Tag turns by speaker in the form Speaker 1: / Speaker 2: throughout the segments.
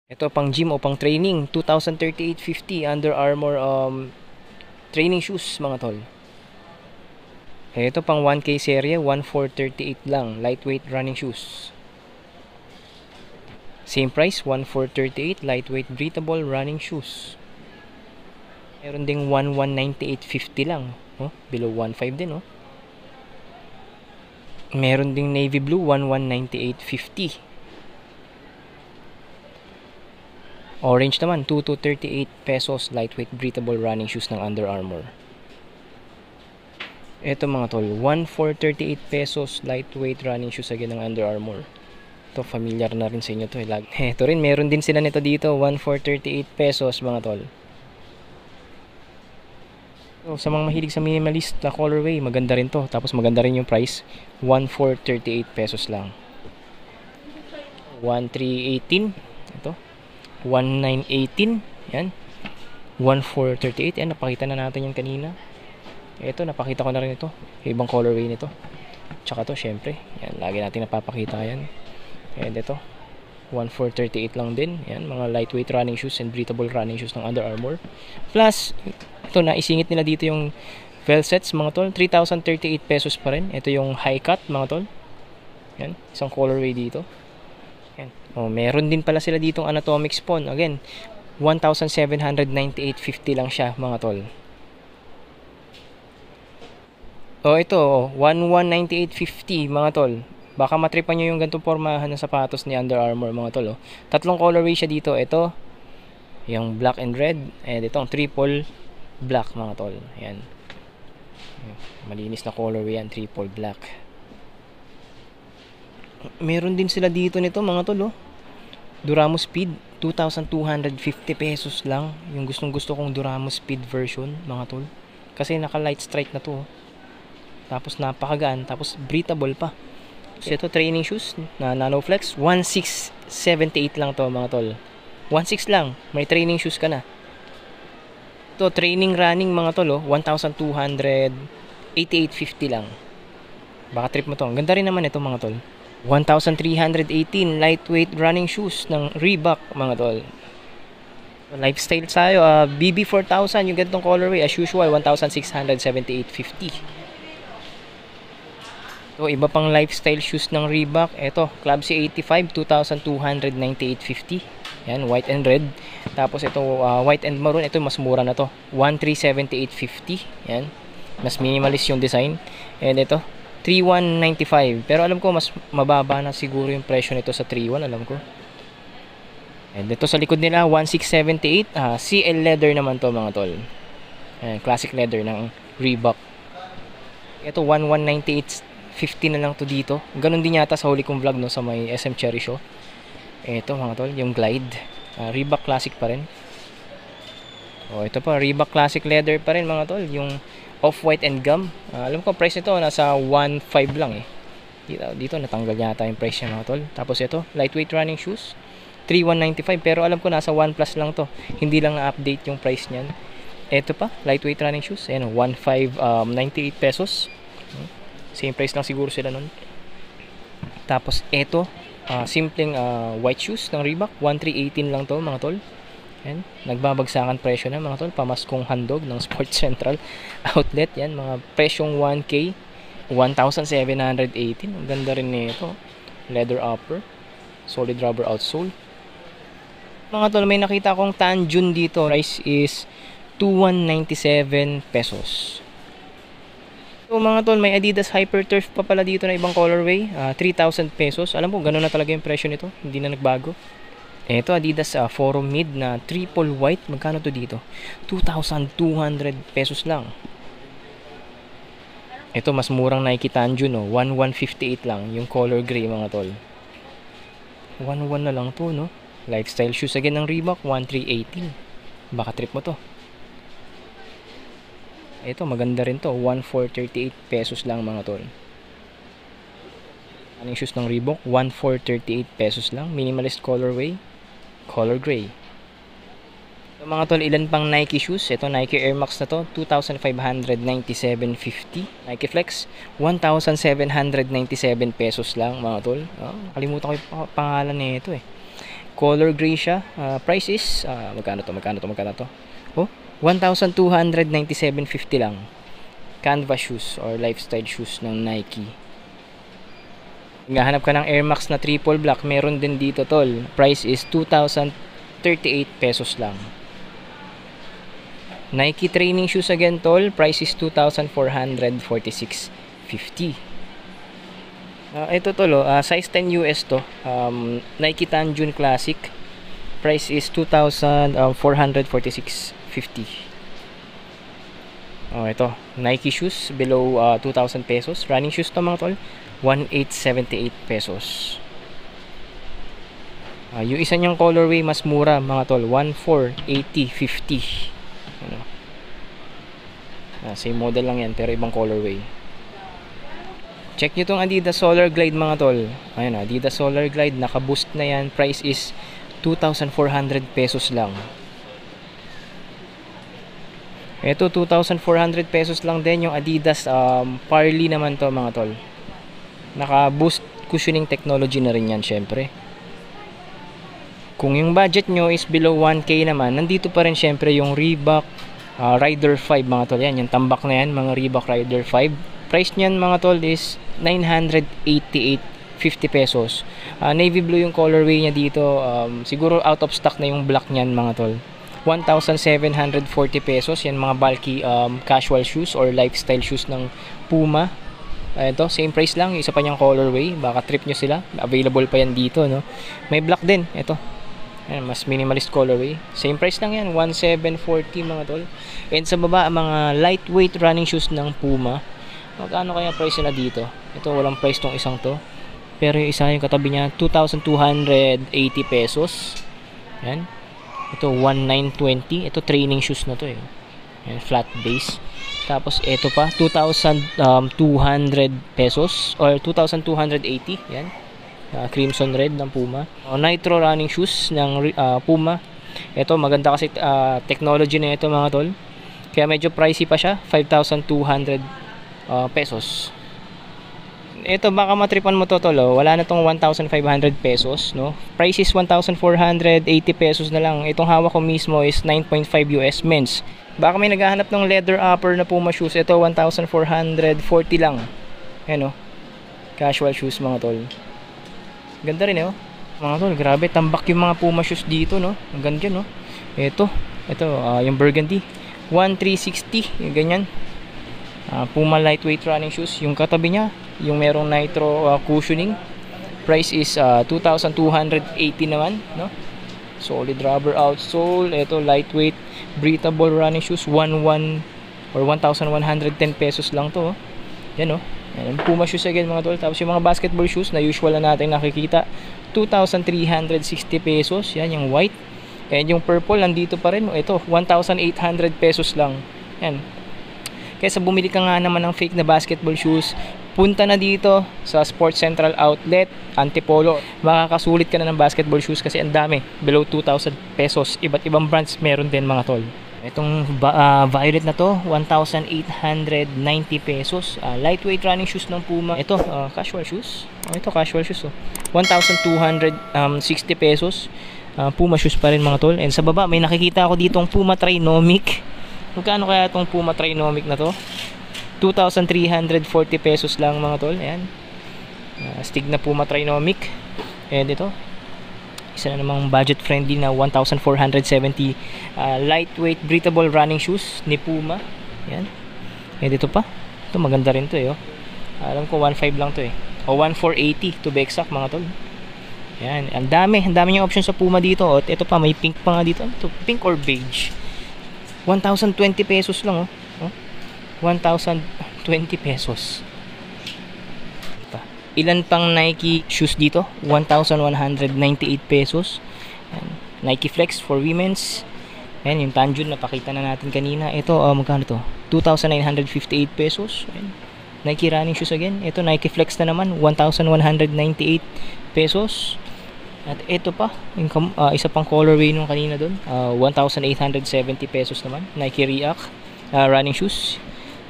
Speaker 1: Ito pang gym o pang training, 2,038.50 Under Armour training shoes mga tol. Ito pang 1K serye, 1,438 lang, lightweight running shoes. Same price, 1,438, lightweight breathable running shoes. Meron ding 1,198.50 lang, oh, below 1,500 din, oh. Meron ding navy blue, 1,198.50. Orange naman, 2,238 pesos, lightweight breathable running shoes ng Under Armour. Ito mga tol, 1,438 pesos, lightweight running shoes again ng Under Armour. Ito, familiar na rin sa inyo to. Ito rin, meron din sila nito dito, 1,438 pesos mga tol. So, sa mga mahilig sa minimalist na colorway, maganda rin to. Tapos maganda rin yung price, 1,438 pesos lang. 1,318, ito. 1,918, yan. 1,438, yan, napakita na natin yan kanina. Ito, napakita ko na rin ito. Ibang colorway nito. Tsaka to, syempre, yan, lagi natin napapakita yan. And ito, 1,438 lang din. Yan, mga lightweight running shoes and breathable running shoes ng Under Armour. Plus, ito, naisingit nila dito yung Velsets, mga tol. 3,038 pesos pa rin. Ito yung high cut, mga tol. Yan, isang colorway dito. Yan. Oh, meron din pala sila ditong anatomic spawn. Again, 1,798.50 lang siya, mga tol. Oh, ito, 1,198.50, mga tol. Baka matripan nyo yung ganitong pormahan ng sapatos ni Under Armour, mga tol. Oh. Tatlong colorway siya dito. Ito, yung black and red. And itong triple black, mga tol. Yan. Malinis na colorway yan, triple black. Meron din sila dito nito, mga tol, oh. Duramo Speed, 2,250 pesos lang. Yung gustong gusto kong Duramo Speed version, mga tol. Kasi naka light strike na to, oh. Tapos napakagaan, tapos breathable pa. So ito, training shoes na Nanoflex, 1,678 lang to, mga tol. 1,600 lang, may training shoes ka na. Ito, training running, mga tol, oh, 1,288.50 lang. Baka trip mo to. Ang ganda rin naman ito, mga tol. 1,318 lightweight running shoes ng Reebok, mga tol. Lifestyle tayo, BB4000 yung ganitong colorway, as usual, 1,678.50. So, iba pang lifestyle shoes ng Reebok. Ito, Club C85, 2,298.50. Yan, white and red. Tapos ito, white and maroon. Ito, mas mura na to, 1,378.50. Yan, mas minimalist yung design. And ito, 3,195. Pero alam ko mas mababa na siguro yung presyo nito sa 3,1, alam ko. And ito sa likod nila, 1,678. CL leather naman to, mga tol. Ayan, classic leather ng Reebok. Ito, 1,198.50 na lang to dito. Ganon din yata sa huli kong vlog, no, sa may SM Cherry Show. Ito, mga tol, yung Glide. Reebok classic pa rin. Oh, ito pa, Reebok classic leather pa rin, mga tol. Yung off-white and gum. Alam ko price nito nasa 1,500 lang eh. Dito natanggal yata yung price niya, mga tol. Tapos ito, lightweight running shoes, 3,195, pero alam ko nasa 1 plus lang to. Hindi lang na-update yung price niyan. Ito pa, lightweight running shoes, ayan, 1,598 pesos. Same price lang siguro sila nun. Tapos ito, simpleng white shoes ng Reebok, 1,318 lang to, mga tol. Yan, nagbabagsakan presyo na, mga tol. Pamaskong handog ng Sports Central outlet. Yan, mga presyong 1K, 1,718. Ang ganda rin nito. Leather upper, solid rubber outsole. Mga tol, may nakita akong Tanjun dito. Price is 2,197 pesos. So mga tol, may Adidas Hyperturf pa pala dito na ibang colorway, 3,000 pesos. Alam mo, gano'n na talaga yung presyo nito. Hindi na nagbago. Ito, Adidas Forum Mid na triple white. Magkano to dito? 2,200 pesos lang. Ito, mas murang Nike Tanjun, no? 1,158 lang. Yung color gray, mga tol. 1,1 na lang to, no? Lifestyle shoes again ng Reebok, 1,318. Baka trip mo to. Ito, maganda rin to. 1,438 pesos lang, mga tol. Anong shoes ng Reebok? 1,438 pesos lang. Minimalist colorway, color gray. So, mga tol, ilan pang Nike shoes? Ito, Nike Air Max na to, 2,597.50. Nike Flex, 1,797 pesos lang, mga tol. Kalimutan ko yung pangalan nito eh. Color gray siya. Price is, magkano to? Oh, 1,297.50 lang. Canvas shoes or lifestyle shoes ng Nike. Ngahanap ka ng Air Max na triple black, meron din dito tol. Price is 2,038 pesos lang. Nike training shoes again tol, price is 2,446.50. Ito tol, size 10 US to. Nike Tanjun Classic. Price is 2,446.50. Ito, Nike shoes below 2,000 pesos. Running shoes to mga tol, 1,878 pesos. Yung isa niyang colorway mas mura mga tol, 1,480.50. Same model lang yan pero ibang colorway. Check nyo tong Adidas Solar Glide mga tol. Ayun, Adidas Solar Glide, naka-boost na yan. Price is 2,400 pesos lang. Ito 2,400 pesos lang din yung Adidas Parley naman to mga tol. Naka-boost cushioning technology na rin yan syempre. Kung yung budget nyo is below 1K naman, nandito pa rin syempre yung Reebok Rider 5 mga tol. Yan, yung tambak na yan, mga Reebok Rider 5. Price niyan mga tol is 988.50 pesos. Navy blue yung colorway niya dito. Siguro out of stock na yung black niyan mga tol. 1,740 pesos. Yan mga bulky casual shoes or lifestyle shoes ng Puma. Ito, same price lang. Isa pa niyang colorway. Baka trip nyo sila. Available pa yan dito, no? May black din. Ito. Ayan, mas minimalist colorway. Same price lang yan. 1,740 mga tol. And sa baba, mga lightweight running shoes ng Puma. Magkano kaya price nila dito? Ito, walang price tong isang to. Pero yung isa, yung katabi niya, 2,280 pesos. Yan. Ito, 1,920. Ito, training shoes na to eh. Yan, flat base. Tapos, ito pa, 2,200 pesos. Or 2,280. Yan. Crimson red ng Puma. Nitro running shoes ng Puma. Ito, maganda kasi technology na ito mga tol. Kaya medyo pricey pa siya. 5,200 pesos. Ito baka matripan mo to tol, wala na tong 1,500 pesos, no? Price is 1,480 pesos na lang. Itong hawak ko mismo is 9.5 US men's. Baka may naghahanap ng leather upper na Puma shoes. Ito 1,440 lang. Ayan, no? Casual shoes mga tol. Ganda rin, mga tol, grabe tambak yung mga Puma shoes dito, no? Ang ganda, no? Ito yung burgundy, 1,360, yung ganyan. Puma lightweight running shoes. Yung katabi niya, yung merong nitro cushioning, price is 2,280 naman, no? Solid rubber outsole. Ito lightweight breathable running shoes, 1,110 pesos lang to, yan, no? Yan, Puma shoes again mga tol. Tapos yung mga basketball shoes na usual na natin nakikita, 2,360 pesos. Yan yung white. And yung purple nandito pa rin. Ito 1,800 pesos lang. Yan. Kaysa bumili ka nga naman ng fake na basketball shoes, punta na dito sa Sports Central Outlet, Antipolo. Makakasulit ka na ng basketball shoes kasi ang dami. Below 2,000 pesos. Iba't ibang brands meron din mga tol. Itong violet na to, 1,890 pesos. Lightweight running shoes ng Puma. Ito, casual shoes. Ito, casual shoes. 1,260 pesos. Puma shoes pa rin mga tol. And sa baba, may nakikita ako ditong Puma Trinomic. Magkano kaya itong Puma Trinomic na to? 2,340 pesos lang mga tol. Ayan. Stig na Puma Trinomic. And ito, isa na namang budget friendly na 1,470 lightweight breathable running shoes ni Puma. Ayan. And ito pa. Ito maganda rin to eh. Alam ko 1,500 lang to eh. O 1,480 to be exact mga tol. Ayan. Ang dami niyang option sa Puma dito. At ito pa, may pink pa nga dito. Ito, pink or beige. 1,020 pesos lang, 1,020 pesos. Ilan pang Nike shoes dito? 1,198 pesos. Nike Flex for women's. Ayan, yung Tanjun napakita na natin kanina. Ito, magkano to? 2,958 pesos. Ayan. Nike running shoes again. Ito, Nike Flex na naman, 1,198 pesos. At ito pa, yung, isa pang colorway nung kanina doon, 1,870 pesos naman. Nike React running shoes.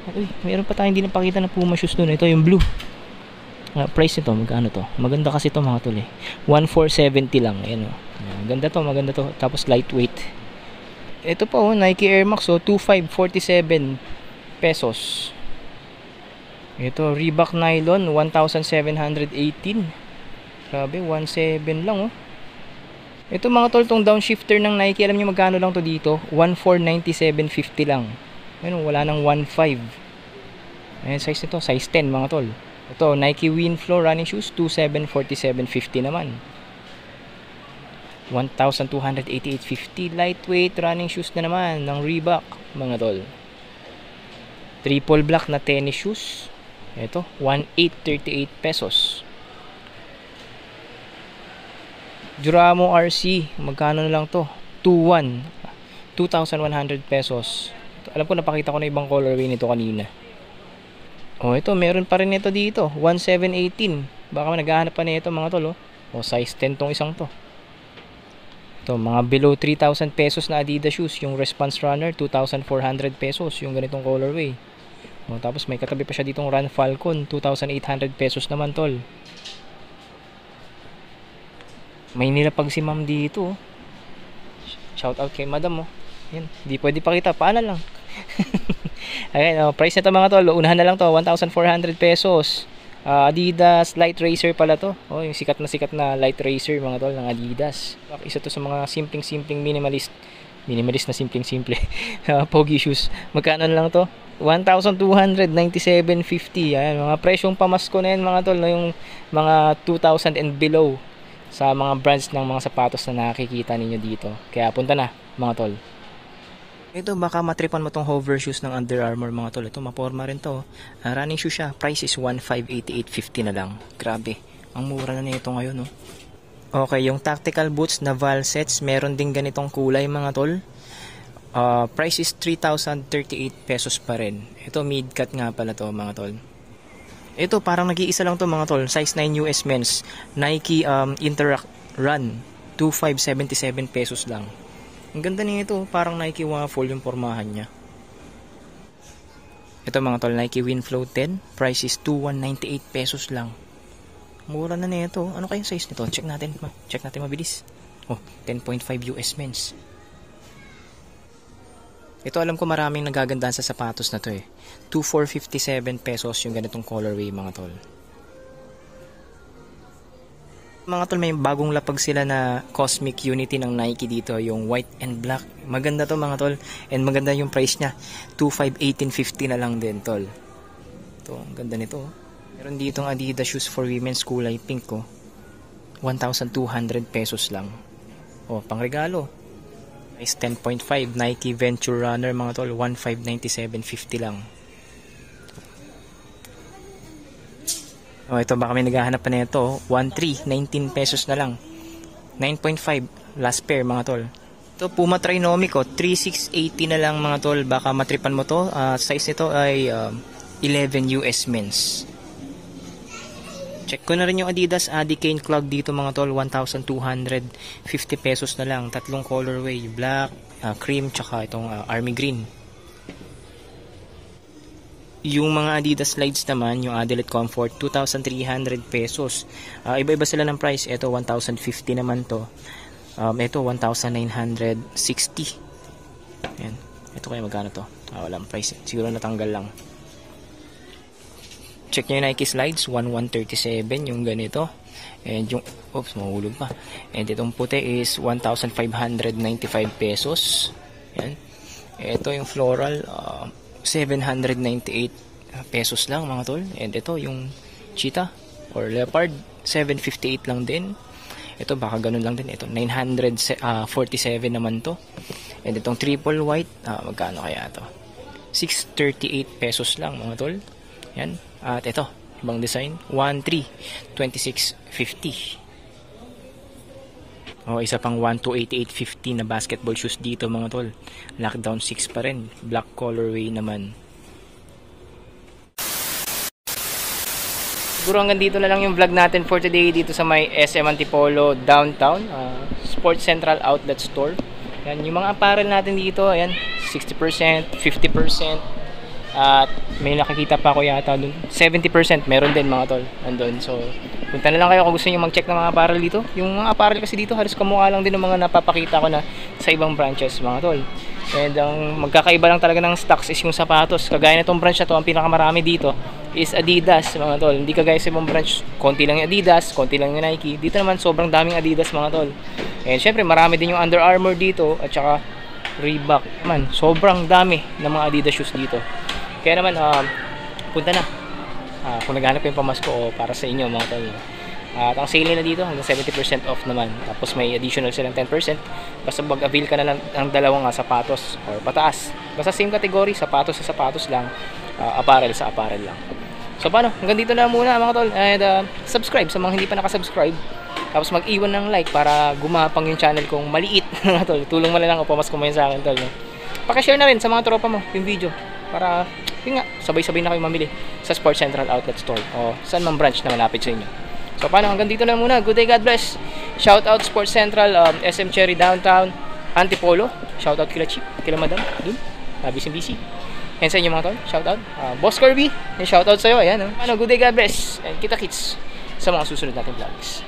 Speaker 1: At, mayroon pa tayong hindi napakita na Puma shoes doon. Ito yung blue. Price nito, magkano to? Maganda kasi ito mga tol eh. 1,470 lang. Ayan, Ayan, maganda to. Tapos lightweight. Ito pa oh, Nike Air Max oh, 2,547 pesos. Ito, Reebok Nylon, 1,718. Grabe, 1,700 lang oh. Ito mga tol, tong downshifter ng Nike, alam niyo magkano lang to dito? 1,497.50 lang. Ayun, wala nang 1,500. Ayan, size nito, size 10 mga tol. Ito, Nike Winflow running shoes, 2,747.50 naman. 1,288.50. Lightweight running shoes na naman ng Reebok mga tol. Triple black na tennis shoes. Ito, 1,838 pesos. Duramo RC, magkano na lang to? 2,100 pesos. Alam ko napakita ko na ibang colorway nito kanina. Oh, ito meron pa rin ito dito, 1,718. Baka naghahanap pa nito mga tol oh. Oh, size 10 tong isang to. Ito, mga below 3,000 pesos na Adidas shoes, yung Response Runner 2,400 pesos, yung ganitong colorway. Oh, tapos may katabi pa siya ditong Run Falcon, 2,800 pesos naman tol. May nilapag si ma'am dito. Oh. Shout out kay madam oh. Yan, di pwede pakita, paano lang. Ayan, oh, price nito mga tol, unahan na lang to, 1,400 pesos. Adidas Light Racer pala to. Oh, yung sikat na Light Racer mga tol ng Adidas. Isa to sa mga simpleng minimalist na simple pogi shoes. Magkano lang to? 1,297.50. Ayan, mga presyong pamasko na yan mga tol, no? Yung mga 2,000 and below sa mga brands ng mga sapatos na nakikita ninyo dito. Kaya punta na mga tol. Ito, baka matripan mo tong hover shoes ng Under Armour mga tol. Ito, maporma rin to. Running shoe siya. Price is 1,588.50 na lang. Grabe. Ang mura na nito ngayon, no? Okay, yung tactical boots na Val sets, meron din ganitong kulay mga tol. Price is 3,038 pesos pa rin. Ito, mid-cut nga pala to mga tol. Ito, parang nag-iisa lang to mga tol. Size 9 US men's. Nike Interact Run. 2,577 pesos lang. Ang ganda nito, parang Nike Waffle yung pormahan niya. Ito mga tol, Nike Winflow 10. Price is 2,198 pesos lang. Mura na nito. Ano kayong size nito? Check natin mabilis. Oh, 10.5 US men's. Ito, alam ko maraming nagagandahan sa sapatos na to eh. 2,457 pesos yung ganitong colorway mga tol. Mga tol, may bagong lapag sila na Cosmic Unity ng Nike dito, yung white and black. Maganda to mga tol, and maganda yung price niya. 2,518.50 na lang din tol. Ito, ang ganda nito. Meron ditong Adidas shoes for women's kulay pink ko. 1,200 pesos lang. Oh, pangregalo. Price 10.5. Nike Venture Runner mga tol, 1,597.50 lang. Oh, ito baka may naghahanap pa nito. 1,319 pesos na lang. 9.5 last pair mga tol. Ito Puma Trinomic 3,680 na lang mga tol. Baka matripan mo to. Size nito ay 11 US men's. Check ko na rin yung Adidas Adicane Clog dito mga tol, 1,250 pesos na lang. Tatlong colorway, black, cream, tsaka itong army green. Yung mga Adidas slides naman, yung Adilette Comfort, 2,300 pesos. Iba-iba sila ng price. Ito 1,050 naman to. Ito 1,960. Ayan. Ito kaya magkano to? Walang price. Siguro natanggal lang. Check nyo yung Nike slides, 1,137 yung ganito. And yung, oops, mahulog pa. And itong puti is 1,595 pesos. Yan. Ito yung floral, 798 pesos lang mga tol. And ito yung cheetah or leopard, 758 lang din. Ito baka ganun lang din. Ito 947 naman to. And itong triple white, magkano kaya to? 638 pesos lang mga tol. Yan. At ito, ibang design, 1,326.50. O, isa pang 1,288.50 na basketball shoes dito mga tol. Lockdown 6 pa rin. Black colorway naman. Siguro hanggang dito na lang yung vlog natin for today dito sa may SM Antipolo Downtown Sports Central Outlet Store. Yan, yung mga apparel natin dito, ayan, 60%, 50%. At may nakikita pa ako yata dun 70% meron din mga tol andun. So punta na lang kayo kung gusto niyo mag-check ng mga apparel dito. Yung mga apparel kasi dito halos kamukha lang din ng mga napapakita ko na sa ibang branches mga tol. And ang magkakaiba lang talaga ng stocks is yung sapatos. Kagaya nitong branch na to, ang pinakamarami dito is Adidas mga tol. Hindi kagaya sa ibang branch, konti lang yung Adidas, konti lang yung Nike. Dito naman sobrang daming Adidas mga tol. And syempre marami din yung Under Armour dito at saka Reebok. Man, sobrang dami ng mga Adidas shoes dito. Kaya naman punta na. Kung naghanap kayo pamasko o para sa inyo mga tol. At ang sale na dito hanggang 70% off naman. Tapos may additional silang 10%. Basta mag-avail ka na lang ng dalawang sapatos or pataas. Basta same category, sapatos sa sapatos lang, apparel sa apparel lang. So paano? Hanggang dito na muna mga tol. And subscribe sa mga hindi pa nakasubscribe. Tapos mag-iwan ng like para gumapang yung channel kong maliit mga tol. Tulong mo na lang o pamasko mo yun sa akin tol. Paki-share na rin sa mga tropa mo yung video para yun nga, sabay-sabay na kayo mamili sa Sports Central Outlet Store o saan mang branch na malapit sa inyo. So paano, hanggang dito na muna. Good day, God bless. Shout out Sports Central, SM Cherry Downtown, Antipolo. Shout out kila Chip, kila Madam dun, busy. And sa inyo mga tol, shout out Boss Kirby, shout out sa'yo. Ayan, Paano, good day, God bless. And kita kits sa mga susunod nating vlogs.